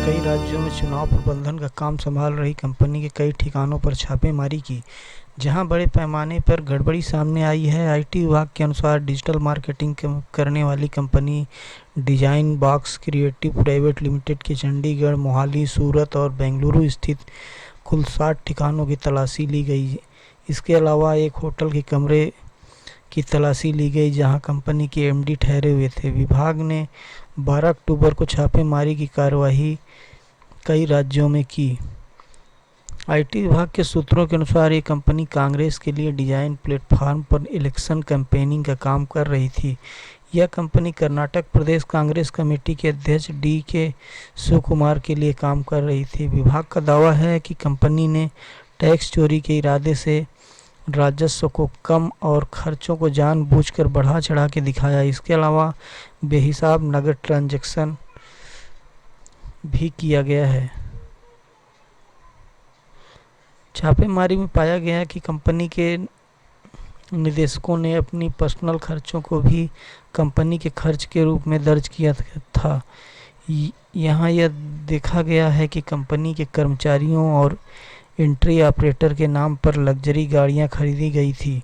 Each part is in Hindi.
कई राज्यों में चुनाव प्रबंधन का काम संभाल रही कंपनी के कई ठिकानों पर छापेमारी की, जहां बड़े पैमाने पर गड़बड़ी सामने आई है। आईटी विभाग के अनुसार डिजिटल मार्केटिंग करने वाली company design box creative private limited के चंडीगढ़, मोहाली, सूरत और बेंगलुरु स्थित कुल 60 ठिकानों की तलाशी ली गई। इसके अलावा एक होटल के कमरे की तलाशी ली गई जहां कंपनी के एमडी ठहरे हुए थे। विभाग ने 12 अक्टूबर को छापेमारी की कार्यवाही कई राज्यों में की। आईटी विभाग के सूत्रों के अनुसार ये कंपनी कांग्रेस के लिए डिजाइन प्लेटफॉर्म पर इलेक्शन कैंपेनिंग का काम कर रही थी। यह कंपनी कर्नाटक प्रदेश कांग्रेस कमेटी के अध्यक्ष डी.के. शिवकुमार के लिए काम कर रही थी। विभाग का दावा है कि कंपनी ने टैक्स चोरी के इरादे से राजस्व को कम और खर्चों को जानबूझकर बढ़ा चढ़ा के दिखाया। इसके अलावा बेहिसाब नगद ट्रांजैक्शन भी किया गया है। छापेमारी में पाया गया कि कंपनी के निदेशकों ने अपनी पर्सनल खर्चों को भी कंपनी के खर्च के रूप में दर्ज किया था। यहाँ यह देखा गया है कि कंपनी के कर्मचारियों और एंट्री ऑपरेटर के नाम पर लग्जरी गाड़ियाँ खरीदी गई थी,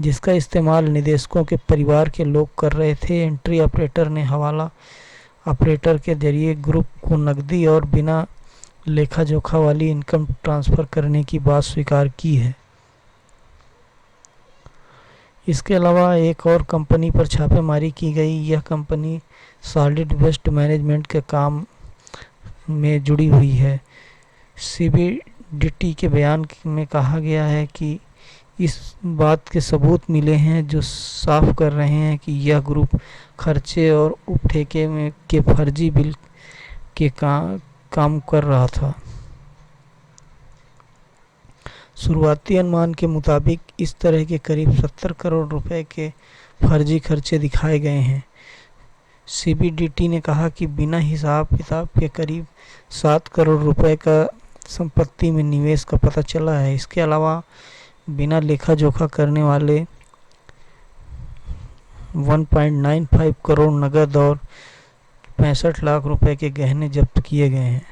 जिसका इस्तेमाल निदेशकों के परिवार के लोग कर रहे थे। एंट्री ऑपरेटर ने हवाला ऑपरेटर के जरिए ग्रुप को नकदी और बिना लेखा जोखा वाली इनकम ट्रांसफ़र करने की बात स्वीकार की है। इसके अलावा एक और कंपनी पर छापेमारी की गई। यह कंपनी सॉलिड वेस्ट मैनेजमेंट के काम में जुड़ी हुई है। सीबीडीटी के बयान में कहा गया है कि इस बात के सबूत मिले हैं जो साफ कर रहे हैं कि यह ग्रुप खर्चे और उपठेके में के फर्जी बिल के काम कर रहा था। शुरुआती अनुमान के मुताबिक इस तरह के करीब 70 करोड़ रुपए के फर्जी खर्चे दिखाए गए हैं। सीबीडीटी ने कहा कि बिना हिसाब किताब के करीब 7 करोड़ रुपए का संपत्ति में निवेश का पता चला है। इसके अलावा बिना लेखा जोखा करने वाले 1.95 करोड़ नगद और 65 लाख रुपए के गहने जब्त किए गए हैं।